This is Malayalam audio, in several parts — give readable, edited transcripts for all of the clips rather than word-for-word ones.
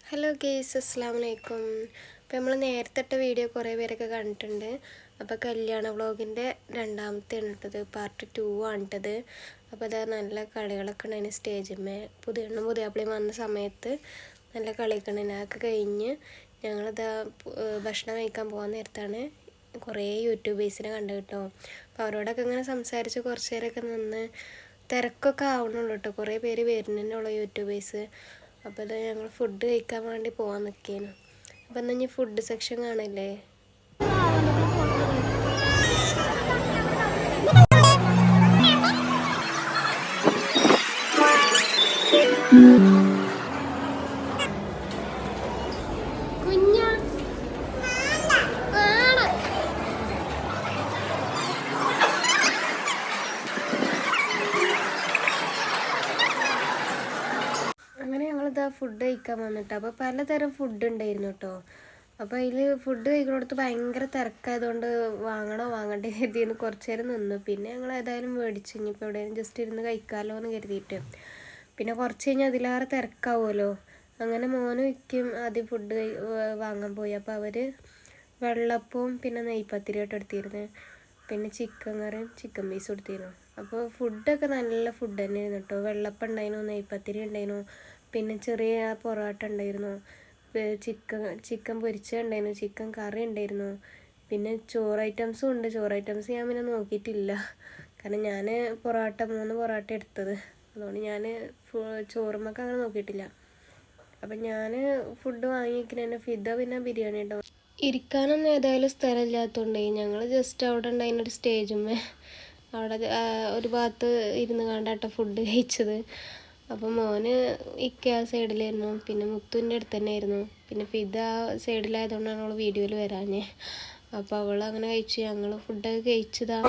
ഹലോ ഗേയ്സ്, അസ്സലാമലൈക്കും. അപ്പോൾ നമ്മൾ നേരത്തെ ഇട്ട വീഡിയോ കുറേ പേരൊക്കെ കണ്ടിട്ടുണ്ട്. അപ്പോൾ കല്യാണ വ്ളോഗിൻ്റെ രണ്ടാമത്തെയാണ് ഇട്ടത്, പാർട്ട് 2 ആണ് ഇട്ടത്. അപ്പോൾ അതാ നല്ല കളികളൊക്കെ ഉണ്ടായിരുന്നു സ്റ്റേജിന്മേൽ. പുതിയാപ്പിളയും വന്ന സമയത്ത് നല്ല കളിയൊക്കെ ഉണ്ടായിരുന്നു. അതൊക്കെ കഴിഞ്ഞ് ഞങ്ങളിതാ ഭക്ഷണം കഴിക്കാൻ പോകാൻ നേരത്താണ് കുറേ യൂട്യൂബേഴ്സിനെ കണ്ടു കേട്ടോ. അപ്പോൾ അവരോടൊക്കെ ഇങ്ങനെ സംസാരിച്ച് കുറച്ച് നേരമൊക്കെ നിന്ന് തിരക്കൊക്കെ ആവണുള്ളൂ കേട്ടോ. കുറേ പേര് വരുന്നതിനുള്ള യൂട്യൂബേഴ്സ്. അപ്പോൾ ഇത് ഞങ്ങൾ ഫുഡ് കഴിക്കാൻ വേണ്ടി പോകാൻ നിൽക്കുകയാണ്. അപ്പോൾ എന്നാൽ ഇനി ഫുഡ് സെക്ഷൻ കാണില്ലേ. അങ്ങനെ ഞങ്ങളിതാ ഫുഡ് കഴിക്കാൻ വന്നിട്ട് അപ്പോൾ പലതരം ഫുഡ് ഉണ്ടായിരുന്നു കേട്ടോ. അപ്പോൾ അതിൽ ഫുഡ് കഴിക്കുന്നിടത്ത് ഭയങ്കര തിരക്കായതുകൊണ്ട് വാങ്ങണ്ടേ കരുതിയെന്ന് കുറച്ച് നേരം നിന്നു. പിന്നെ ഞങ്ങൾ ഏതായാലും മേടിച്ചു. ഇനിയിപ്പോൾ എവിടെയും ജസ്റ്റ് ഇരുന്ന് കഴിക്കാമല്ലോ എന്ന് കരുതിയിട്ട്. പിന്നെ കുറച്ച് കഴിഞ്ഞാൽ അതിലേറെ തിരക്കാവുമല്ലോ. അങ്ങനെ മോനും വയ്ക്കും ആദ്യം ഫുഡ് വാങ്ങാൻ പോയി. അപ്പോൾ അവർ വെള്ളപ്പവും പിന്നെ നെയ്പത്തിരിയായിട്ട് എടുത്തിരുന്നു. പിന്നെ ചിക്കൻ കറിയും ചിക്കൻ പീസും എടുത്തിരുന്നു. അപ്പോൾ ഫുഡൊക്കെ നല്ല ഫുഡ് തന്നെയായിരുന്നു കേട്ടോ. വെള്ളപ്പം ഉണ്ടായിരുന്നു, നെയ്പത്തിരി ഉണ്ടായിരുന്നു, പിന്നെ ചെറിയ പൊറോട്ട ഉണ്ടായിരുന്നു, ചിക്കൻ പൊരിച്ചത് ഉണ്ടായിരുന്നു, ചിക്കൻ കറി ഉണ്ടായിരുന്നു, പിന്നെ ചോറ് ഐറ്റംസും ഉണ്ട്. ചോറ് ഐറ്റംസ് ഞാൻ പിന്നെ നോക്കിയിട്ടില്ല, കാരണം ഞാൻ 3 പൊറോട്ട എടുത്തത്. അതുകൊണ്ട് ഞാൻ ചോറുമ്മക്ക് അങ്ങനെ നോക്കിയിട്ടില്ല. അപ്പം ഞാൻ ഫുഡ് വാങ്ങിയിരിക്കുന്നതിന് ഫിദ പിന്നെ ബിരിയാണി ഉണ്ടാവും. ഇരിക്കാനൊന്നും ഏതായാലും സ്ഥലമില്ലാത്തതുകൊണ്ടേ ഞങ്ങൾ ജസ്റ്റ് അവിടെ ഉണ്ടായിരുന്നൊരു സ്റ്റേജുമ്മേ അവിടെ ഒരു ഭാഗത്ത് ഇരുന്ന് കണ്ടാട്ടോ ഫുഡ് കഴിച്ചത്. അപ്പോൾ മോന് ഇക്ക ആ സൈഡിലായിരുന്നു, പിന്നെ മുത്തുവിൻ്റെ അടുത്ത് തന്നെ ആയിരുന്നു. പിന്നെ ഫിദ സൈഡിലായതുകൊണ്ടാണ് അവൾ വീഡിയോയിൽ വരാഞ്ഞേ. അപ്പോൾ അവൾ അങ്ങനെ കഴിച്ചു. ഞങ്ങൾ ഫുഡൊക്കെ കഴിച്ചതാ.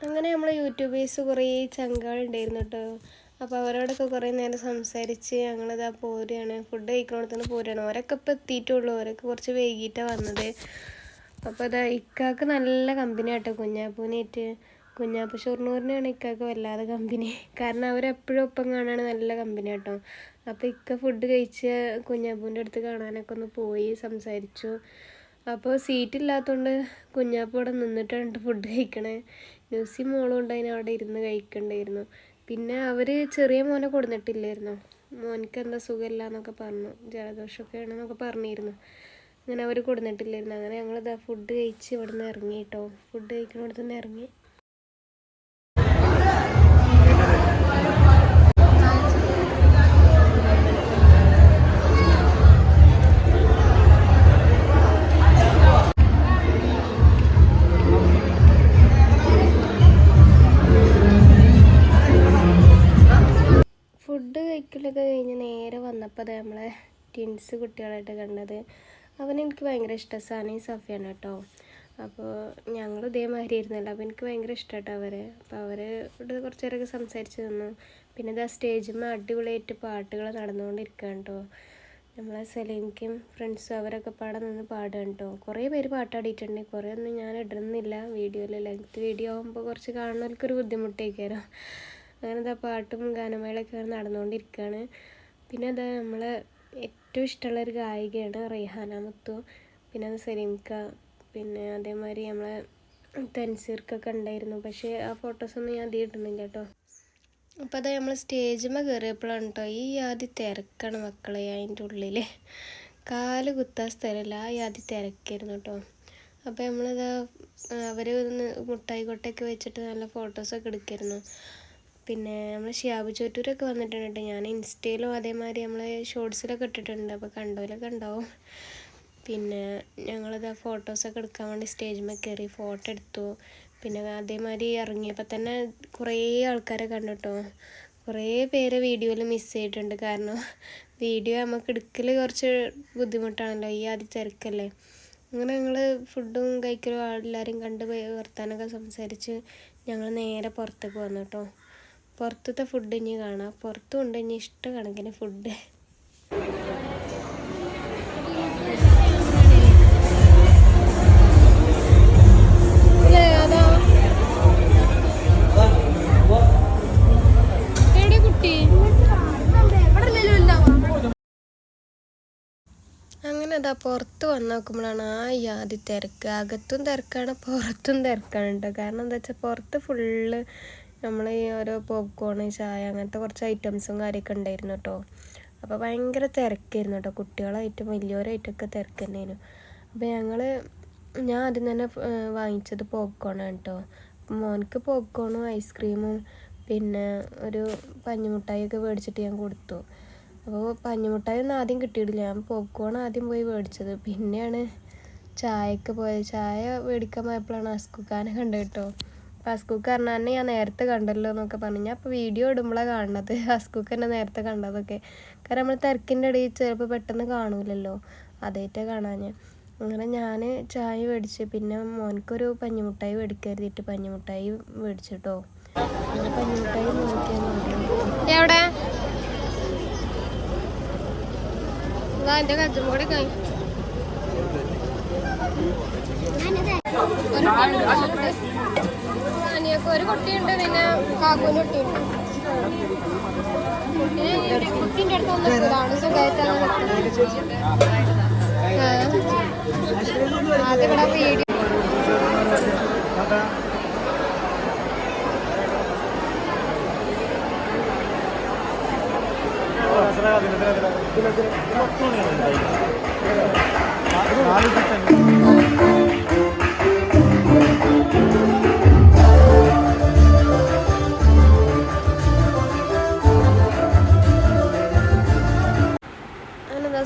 അങ്ങനെ നമ്മൾ യൂട്യൂബേഴ്സ് കുറേ ചങ്കാളുണ്ടായിരുന്നു കേട്ടോ. അപ്പോൾ അവരോടൊക്കെ കുറേ നേരം സംസാരിച്ച് ഞങ്ങളിതാ പോരുകയാണ്. ഫുഡ് കഴിക്കണോടത്തുനിന്ന് പോരുകയാണ്. ഓരൊക്കെ ഇപ്പോൾ എത്തിയിട്ടുള്ളൂ. ഓരൊക്കെ കുറച്ച് വൈകിട്ടാണ് വന്നത്. അപ്പോൾ അതാ ഇക്കാക്ക് നല്ല കമ്പനി ആട്ടോ കുഞ്ഞാപ്പൂനായിട്ട്. കുഞ്ഞാപ്പൂ ഷൊർണൂറിനാണ് ഇക്കാക്ക് വല്ലാതെ കമ്പനി, കാരണം അവരെപ്പോഴും ഒപ്പം കാണാൻ നല്ല കമ്പനി ആട്ടോ. അപ്പോൾ ഇക്ക ഫുഡ് കഴിച്ച് കുഞ്ഞാപ്പൂൻ്റെ അടുത്ത് കാണാനൊക്കെ ഒന്ന് പോയി സംസാരിച്ചു. അപ്പോൾ സീറ്റില്ലാത്തതുകൊണ്ട് കുഞ്ഞാപ്പൂ അവിടെ നിന്നിട്ടാണ് ഫുഡ് കഴിക്കണേ. ന്യൂസി മോളും ഉണ്ടായിരുന്നു അവിടെ ഇരുന്ന് കഴിക്കണ്ടായിരുന്നു. പിന്നെ അവർ ചെറിയ മോനെ കൊടുത്തിട്ടില്ലായിരുന്നു. മോനിക്ക് എന്താ സുഖമില്ല എന്നൊക്കെ പറഞ്ഞു, ജലദോഷമൊക്കെ ആണെന്നൊക്കെ പറഞ്ഞിരുന്നു. അങ്ങനെ അവർ കൊടുത്തിട്ടില്ലായിരുന്നു. അങ്ങനെ ഞങ്ങളിതാ ഫുഡ് കഴിച്ച് ഇവിടെ നിന്ന് ഇറങ്ങി കേട്ടോ. ഫുഡ് കഴിക്കണോടത്ത് നിന്ന് ഇറങ്ങി. ഫുഡ് കഴിക്കലൊക്കെ കഴിഞ്ഞ് നേരെ വന്നപ്പോൾ അത് നമ്മളെ ട്വിൻസ് കുട്ടികളായിട്ട് കണ്ടത്. അവനെനിക്ക് ഭയങ്കര ഇഷ്ടം, സനി സഫിയാണ് കേട്ടോ. അപ്പോൾ ഞങ്ങൾ ഇതേമാതിരി ആയിരുന്നല്ലോ. അപ്പോൾ എനിക്ക് ഭയങ്കര ഇഷ്ടമായിട്ടോ അവരെ. അപ്പോൾ അവരോട് കുറച്ച് നേരമൊക്കെ സംസാരിച്ച് തന്നു. പിന്നെ ഇതാ സ്റ്റേജിൽ അടിപൊളിയായിട്ട് പാട്ടുകൾ നടന്നുകൊണ്ടിരിക്കുകയാണ് കേട്ടോ. നമ്മളെ സലീംക്കും ഫ്രണ്ട്സും അവരൊക്കെ പാടെ നിന്ന് പാടുകയാണ് കേട്ടോ. കുറേ പേര് പാട്ടാടിയിട്ടുണ്ട്. കുറേ ഒന്നും ഞാൻ ഇടുന്നില്ല വീഡിയോയിൽ. ലെങ്ത് വീഡിയോ ആകുമ്പോൾ കുറച്ച് കാണുന്നവർക്കൊരു ബുദ്ധിമുട്ടേക്കാരം. അങ്ങനെ എന്താ പാട്ടും ഗാനമേളയൊക്കെ നടന്നുകൊണ്ടിരിക്കുകയാണ്. പിന്നെ അത് നമ്മളെ ഏറ്റവും ഇഷ്ടമുള്ളൊരു ഗായികയാണ് റൈഹാന മുത്തു. പിന്നെ അത് സലീംക്ക, പിന്നെ അതേമാതിരി നമ്മളെ തൻസീർക്കൊക്കെ ഉണ്ടായിരുന്നു. പക്ഷേ ആ ഫോട്ടോസൊന്നും ഞാൻ അധികം ഇടുന്നില്ല കേട്ടോ. അപ്പോൾ അത് നമ്മൾ സ്റ്റേജിന്മേൽ കയറിയപ്പോഴാണ് കേട്ടോ ഈ ആദ്യം തിരക്കാണ് മക്കളെ അതിൻ്റെ ഉള്ളിൽ. കാല് കുത്താൻ സ്ഥലമില്ല, ആ യാതി തിരക്കായിരുന്നു കേട്ടോ. അപ്പോൾ നമ്മളിതാ അവർ മുട്ടായി കൊട്ടയൊക്കെ വെച്ചിട്ട് നല്ല ഫോട്ടോസൊക്കെ എടുക്കായിരുന്നു. പിന്നെ നമ്മൾ ഷിയാബ് ചോറ്റൂരൊക്കെ വന്നിട്ടുണ്ട് കേട്ടോ. ഞാൻ ഇൻസ്റ്റയിലും അതേമാതിരി നമ്മൾ ഷോർട്സിലൊക്കെ ഇട്ടിട്ടുണ്ട്, അപ്പോൾ കണ്ടോലൊക്കെ ഉണ്ടാവും. പിന്നെ ഞങ്ങളിതാ ഫോട്ടോസൊക്കെ എടുക്കാൻ വേണ്ടി സ്റ്റേജിൽ കയറി ഫോട്ടോ എടുത്തു. പിന്നെ അതേമാതിരി ഇറങ്ങിയപ്പോൾ തന്നെ കുറേ ആൾക്കാരെ കണ്ടു കേട്ടോ. കുറേ പേരെ വീഡിയോയിൽ മിസ് ചെയ്തിട്ടുണ്ട്. കാരണം വീഡിയോ നമുക്ക് എടുക്കൽ കുറച്ച് ബുദ്ധിമുട്ടാണല്ലോ, ഈ ആദ്യം തിരക്കല്ലേ. അങ്ങനെ ഞങ്ങൾ ഫുഡും കഴിക്കലും എല്ലാവരും കണ്ട് വർത്താനൊക്കെ സംസാരിച്ച് ഞങ്ങൾ നേരെ പുറത്തേക്ക് വന്നു കേട്ടോ. പുറത്തത്തെ ഫുഡ് ഇനി കാണാം. പുറത്തും ഉണ്ട് ഇനി ഇഷ്ടക്കണക്കിന് ഫുഡ്. അങ്ങനെ അതാ പുറത്ത് വന്ന് നോക്കുമ്പോഴാണ് ആ യാതി തിരക്ക്. അകത്തും തിരക്കാണ്, പുറത്തും തിരക്കാണ് കേട്ടോ. കാരണം എന്താ വെച്ചാൽ പുറത്ത് ഫുള്ള് നമ്മൾ ഈ ഓരോ പോപ്കോൺ, ചായ അങ്ങനത്തെ കുറച്ച് ഐറ്റംസും കാര്യമൊക്കെ ഉണ്ടായിരുന്നു കേട്ടോ. അപ്പോൾ ഭയങ്കര തിരക്കായിരുന്നു കേട്ടോ. കുട്ടികളായിട്ടും വലിയവരായിട്ടൊക്കെ തിരക്ക് തന്നെയായിരുന്നു. അപ്പോൾ ഞാൻ ആദ്യം തന്നെ വാങ്ങിച്ചത് പോപ്കോണാണ് കേട്ടോ. മോനക്ക് പോപ്കോണും ഐസ്ക്രീമും പിന്നെ ഒരു പഞ്ഞിമുട്ടായിയൊക്കെ മേടിച്ചിട്ട് ഞാൻ കൊടുത്തു. അപ്പോൾ പഞ്ഞിമുട്ടായി ഒന്നും ആദ്യം കിട്ടിയിട്ടില്ല. ഞാൻ പോപ്കോൺ ആദ്യം പോയി മേടിച്ചത്. പിന്നെയാണ് ചായക്ക് പോയത്. ചായ മേടിക്കാൻ പോയപ്പോഴാണ് അസ്കുക്കാനെ കണ്ടത് കേട്ടോ. അപ്പോൾ അസ്കുക്ക് പറഞ്ഞാൽ ഞാൻ നേരത്തെ കണ്ടല്ലോ എന്നൊക്കെ പറഞ്ഞു. ഞാൻ അപ്പോൾ വീഡിയോ ഇടുമ്പോഴാണ് കാണുന്നത് അസ്കുക്ക് എന്നെ നേരത്തെ കണ്ടതൊക്കെ. കാരണം നമ്മൾ തിരക്കിൻ്റെ ഇടയിൽ ചിലപ്പോൾ പെട്ടെന്ന് കാണൂലല്ലോ, അതായിട്ടാണ് കാണാൻ. അങ്ങനെ ഞാൻ ചായ മേടിച്ച് പിന്നെ മോനക്കൊരു പഞ്ഞിമുട്ടായി മേടിക്കരുതിയിട്ട് പഞ്ഞിമുട്ടായി മേടിച്ചു കേട്ടോ. അങ്ങനെ പഞ്ഞിമുട്ടായി നോക്കിയാൽ എവിടെ എൻ്റെ കജ്ജും കൂടെ കഴിഞ്ഞു. ഒരു കുട്ടിയുണ്ട്, പിന്നെ കാക്കൂന് കുട്ടിയുണ്ട്. കുട്ടീൻ്റെ അടുത്ത് വന്നിട്ടാണ് സുഖമായിട്ടാണ് അതിവിടെ വീഡിയോ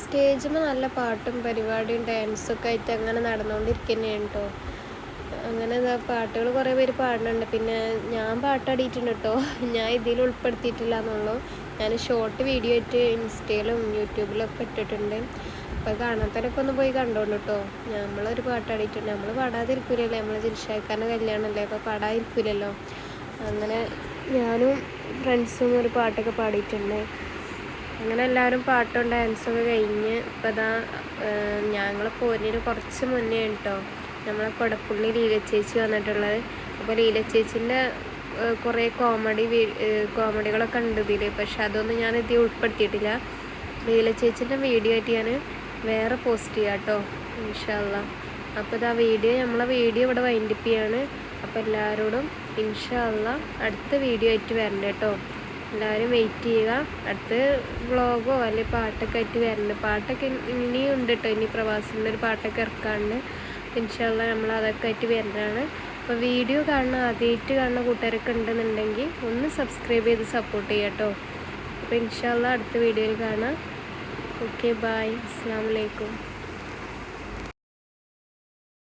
സ്റ്റേജിൽ നല്ല പാട്ടും പരിപാടിയും ഡാൻസൊക്കെ ആയിട്ട് അങ്ങനെ നടന്നുകൊണ്ടിരിക്കുന്നതാണ് കേട്ടോ. അങ്ങനെ പാട്ടുകൾ കുറേ പേര് പാടുന്നുണ്ട്. പിന്നെ ഞാൻ പാട്ടാടിയിട്ടുണ്ട് കേട്ടോ. ഞാൻ ഇതിൽ ഉൾപ്പെടുത്തിയിട്ടില്ല എന്നുള്ളൂ. ഞാൻ ഷോർട്ട് വീഡിയോ ആയിട്ട് ഇൻസ്റ്റയിലും യൂട്യൂബിലൊക്കെ ഇട്ടിട്ടുണ്ട്. അപ്പോൾ കാണാത്തവരൊക്കെ ഒന്ന് പോയി കണ്ടോളൂ കേട്ടോ. നമ്മളൊരു പാട്ടാടിയിട്ടുണ്ട്. നമ്മൾ പാടാതിരിക്കില്ലല്ലോ, നമ്മൾ ജിൽഷാക്കാൻ്റെ കല്യാണമല്ലേ, അപ്പോൾ പാടാതിരിക്കില്ലല്ലോ. അങ്ങനെ ഞാനും ഫ്രണ്ട്സും ഒരു പാട്ടൊക്കെ പാടിയിട്ടുണ്ട്. അങ്ങനെ എല്ലാവരും പാട്ടും ഡാൻസൊക്കെ കഴിഞ്ഞ് ഇപ്പോൾ ഇതാ ഞങ്ങൾ പോരിന് കുറച്ച് മുന്നേ കേട്ടോ നമ്മളെ കൊടപ്പുള്ളി ലീല ചേച്ചി വന്നിട്ടുള്ളത്. അപ്പോൾ ലീല ചേച്ചീൻ്റെ കുറേ കോമഡികളൊക്കെ ഉണ്ട് ഇതിൽ, പക്ഷെ അതൊന്നും ഞാൻ ഇതിൽ ഉൾപ്പെടുത്തിയിട്ടില്ല. ലീല ചേച്ചീൻ്റെ വീഡിയോ ആയിട്ട് ഞാൻ വേറെ പോസ്റ്റ് ചെയ്യാം കേട്ടോ, ഇൻഷാ അല്ലാഹ്. അപ്പോൾ ഇതാ നമ്മളെ വീഡിയോ ഇവിടെ വൈൻഡപ്പ് ചെയ്യാണ്. അപ്പോൾ എല്ലാവരോടും ഇൻഷാ അല്ലാഹ് അടുത്ത വീഡിയോ ആയിട്ട് വരണ്ട കേട്ടോ. എല്ലാവരും വെയിറ്റ് ചെയ്യുക. അടുത്ത വ്ളോഗോ അല്ലെങ്കിൽ പാട്ടൊക്കെ ആയിട്ട് വരണ്ട്. പാട്ടൊക്കെ ഇനിയും ഉണ്ട് കേട്ടോ. ഇനി പ്രവാസിൻ്റെ ഒരു പാട്ടൊക്കെ ഇറക്കാണ്ട്. ഇൻഷാ അല്ലാഹ് നമ്മൾ അതൊക്കെ ആയിട്ട് വരുന്നതാണ്. അപ്പോൾ വീഡിയോ ആദ്യമായിട്ട് കാണുന്ന കൂട്ടുകാരൊക്കെ ഉണ്ടെന്നുണ്ടെങ്കിൽ ഒന്ന് സബ്സ്ക്രൈബ് ചെയ്ത് സപ്പോർട്ട് ചെയ്യാം കേട്ടോ. അപ്പോൾ ഇൻഷാ അല്ലാഹ് അടുത്ത വീഡിയോയിൽ കാണാം. ഓക്കെ, ബൈ, അസ്സലാമു അലൈക്കും.